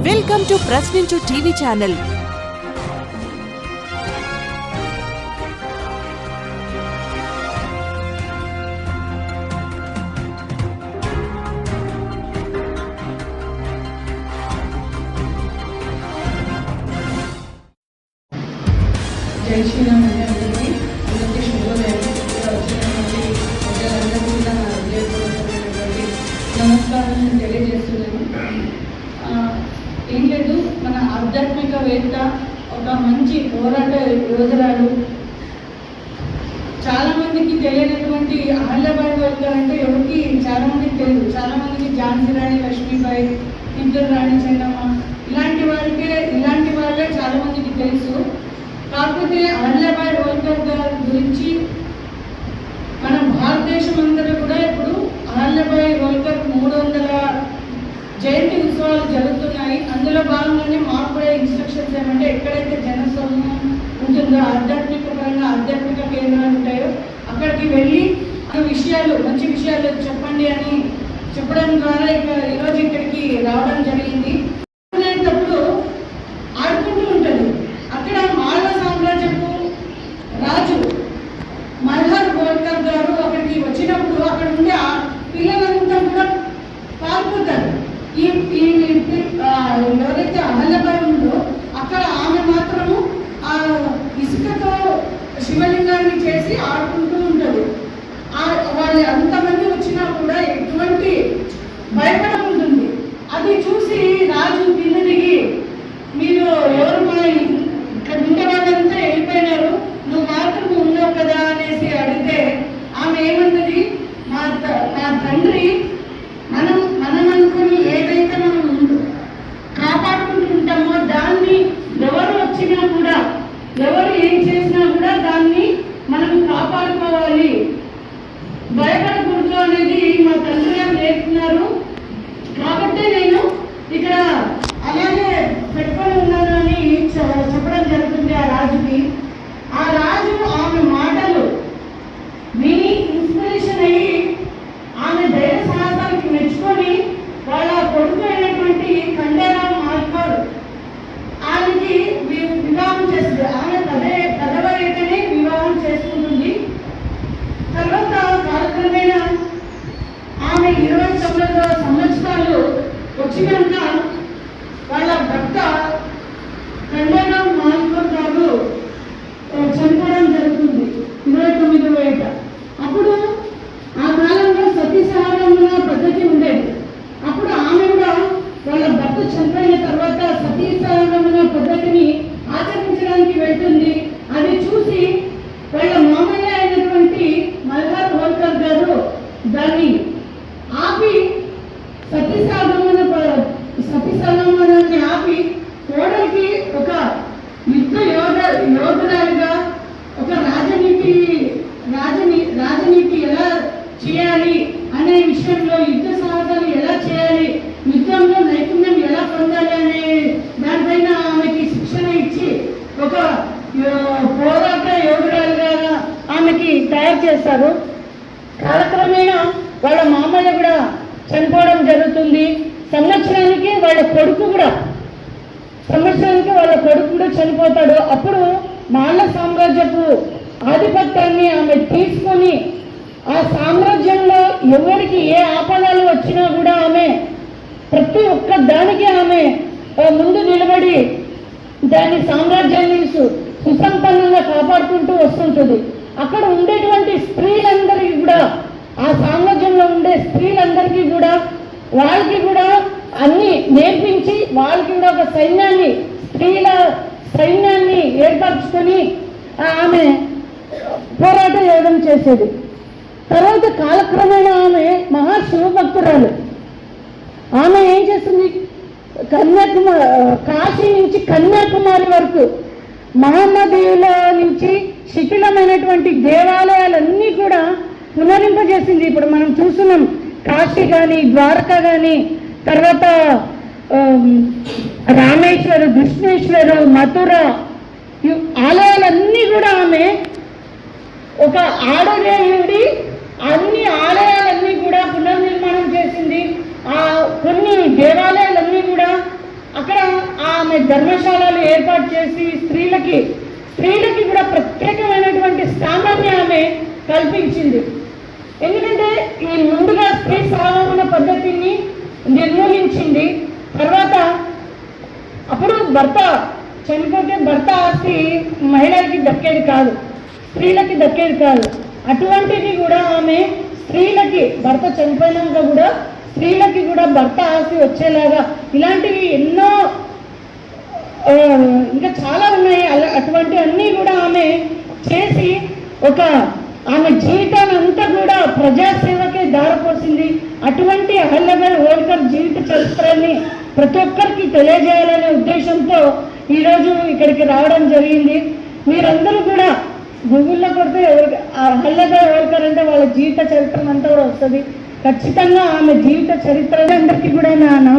Welcome to Prashninchu TV channel. జై శ్రీరామ్ అందరికీ శుభోదయం. వచ్చినటువంటి ప్రజలందరికీ కూడా నా హృదయపూర్వకమైనటువంటి నమస్కారాలను తెలియజేస్తున్నాను. ఏం లేదు, మన ఆధ్యాత్మికవేత్త, ఒక మంచి పోరాట యోధురాలు, చాలామందికి తెలియనటువంటి అహల్యాబాయి హోల్కర్ అంటే ఎవరికి చాలామందికి తెలియదు. చాలామందికి ఝాన్సీ రాణి లక్ష్మీబాయి, కిత్తూరు రాణి చెన్నమ్మ ఇలాంటి వాళ్ళే చాలామందికి తెలుసు. కాకపోతే అహల్యాబాయి హోల్కర్ గారి గురించి మన భారతదేశం అందరూ కూడా ఇప్పుడు అహల్యాబాయి హోల్కర్ 300వ జయంతి ఉత్సవాలు జరుగుతున్నాయి. అందులో భాగంగానే మాకు కూడా ఇన్స్ట్రక్షన్స్ ఏమంటే ఎక్కడైతే జనసమూహం ఉంటుందో, ఆధ్యాత్మిక కేంద్రాలు ఉంటాయో అక్కడికి వెళ్ళి మంచి విషయాలు చెప్పండి అని చెప్పడం ద్వారా ఈరోజు ఇక్కడికి రావడం జరిగింది. అనేటప్పుడు ఆడుకుంటూ ఉంటుంది. అక్కడ మాల్వ సామ్రాజ్యపు రాజు మల్హార్ హోల్కర్ గారు అక్కడికి వచ్చినప్పుడు అక్కడ ఉండే పిల్లలంతా కూడా పాల్గొంటారు. ఎవరైతే అహల్యాబాయి ఉందో అక్కడ ఆమె మాత్రము ఆ ఇసుకతో శివలింగాన్ని చేసి ఆడుకుంటూ ఉంటుంది. వాళ్ళు అంతమంది వచ్చినా కూడా ఎటువంటి భయపడకుంటుంది. అది చూసి రాజు కింద దిగి, మీరు ఎవరు, మన ఇక్కడ ఉండే వాళ్ళంతా వెళ్ళిపోయినారు, నువ్వు మాత్రం ఉన్నావు కదా అనేసి అడిగితే ఆమె ఏమన్నది, మా తండ్రి మనం అనుకుని ఏదైతే మనం కాపాడుకుంటుంటామో దాన్ని ఎవరు వచ్చినా కూడా, ఎవరు ఏం చేసినా కూడా దాన్ని మనం కాపాడుకోవాలి, భయపడకూడదు అనేది మా తండ్రి గారు నేర్పుతున్నారు. కాబట్టి నేను ఇక్కడ అలాగే పెట్టుకొని ఉన్నాను అని చెప్పడం జరుగుతుంది ఆ రాజుకి. ఆ రాజు ఆమె మాటలు విని ఇన్స్పిరేషన్ అయ్యి ఆమె ధైర్య సాహసానికి మెచ్చుకొని వాళ్ళ కొడుకు అయినటువంటి ఖండేరావు మాల్కర్ ఆమెకి వివాహం చేస్తుంది. ఆమె పెద్దవారైతేనే వివాహం చేసుకుంటుంది. తర్వాత కాలక్రమేణా ఆమె 29 సంవత్సరాలు వచ్చినాక వాళ్ళ భర్త ఖండేరావు మాల్కర్ గారు చనిపోవడం జరుగుతుంది 29వ ఏట. అప్పుడు ఆ కాలంలో సతీ సహగమన పద్ధతి ఉండేది. అప్పుడు ఆమె కూడా వాళ్ళ భర్త చనిపోయిన తర్వాత సతీ సహగమన పద్ధతిని ఆచరించడానికి వెళ్తుంది. అది చూసి వాళ్ళ మామయ్య అయినటువంటి మల్హార్ హోల్కర్ గారు దాన్ని ఆపి సతీ సహగమనాన్ని ఆపి కోడలికి ఒక యోధురాలుగా ఒక రాజనీతి ఎలా చేయాలి అనే విషయంలో, యుద్ధ సాహసాలు ఎలా చేయాలి, యుద్ధంలో నైపుణ్యం ఎలా పొందాలి అనే దానిపైన ఆమెకి శిక్షణ ఇచ్చి ఒక పోరాట యోధురాలుగా ఆమెకి తయారు చేస్తారు. కాలక్రమేణా వాళ్ళ మామయ్య కూడా చనిపోవడం జరుగుతుంది. సంవత్సరానికి వాళ్ళ కొడుకు కూడా చనిపోతాడు. అప్పుడు మాల్వ సామ్రాజ్యపు ఆధిపత్యాన్ని ఆమె తీసుకొని ఆ సామ్రాజ్యంలో ఎవరికి ఏ ఆపదలు వచ్చినా కూడా ఆమె ప్రతి ఒక్క దానికి ఆమె ముందు నిలబడి దాని సామ్రాజ్యాన్ని సుసంపన్నంగా కాపాడుకుంటూ వస్తుంటుంది. అక్కడ ఉండేటువంటి స్త్రీలందరికీ కూడా, ఆ సామ్రాజ్యంలో ఉండే స్త్రీలందరికీ కూడా వాళ్ళకి కూడా అన్ని నేర్పించి వాళ్ళకి కూడా ఒక స్త్రీల సైన్యాన్ని ఏర్పరచుకొని ఆమె పోరాట యోగం చేసేది. తర్వాత కాలక్రమేణా ఆమె మహాశివభక్తురాలు. ఆమె ఏం చేస్తుంది, కాశీ నుంచి కన్యాకుమారి వరకు మహమ్మదీయుల నుంచి శిథిలమైనటువంటి దేవాలయాలన్నీ కూడా పునరింపజేసింది. ఇప్పుడు మనం చూస్తున్నాం, కాశీ కానీ, ద్వారకా కానీ, తర్వాత రామేశ్వరు, కృష్ణేశ్వరు, మథుర ఆలయాలన్నీ కూడా ఆమె ఒక ఆడదేవుడి అన్ని ఆలయాలన్నీ కూడా పునర్నిర్మాణం చేసింది. కొన్ని దేవాలయాలన్నీ కూడా అక్కడ ఆమె ధర్మశాలలు ఏర్పాటు చేసి స్త్రీలకి కూడా ప్రత్యేకమైనటువంటి స్థానాన్ని ఆమె కల్పించింది. ఎందుకంటే ఈ ముందుగా స్త్రీ సహగమన పద్ధతిని నిర్మూలించింది. తర్వాత అప్పుడు భర్త చనిపోతే భర్త ఆస్తి మహిళలకి దక్కేది కాదు, స్త్రీలకి దక్కేది కాదు. అటువంటిది కూడా ఆమె స్త్రీలకి భర్త చనిపోయినాక కూడా స్త్రీలకి కూడా భర్త ఆస్తి వచ్చేలాగా ఇలాంటివి ఎన్నో ఇంకా చాలా ఉన్నాయి. అటువంటి అన్నీ కూడా ఆమె చేసి ఆమె జీవితాన్ని అంతా కూడా ప్రజాసేవకే దారిపోసింది. అటువంటి అహల్యాబాయి హోల్కర్ జీవిత చరిత్రని ప్రతి ఒక్కరికి తెలియజేయాలనే ఉద్దేశంతో ఈరోజు ఇక్కడికి రావడం జరిగింది. మీరందరూ కూడా గూగుల్లో కొడితే అహల్యాబాయి హోల్కర్ అంటే వాళ్ళ జీవిత చరిత్ర అంతా కూడా వస్తుంది. ఖచ్చితంగా ఆమె జీవిత చరిత్ర అందరికీ కూడా నా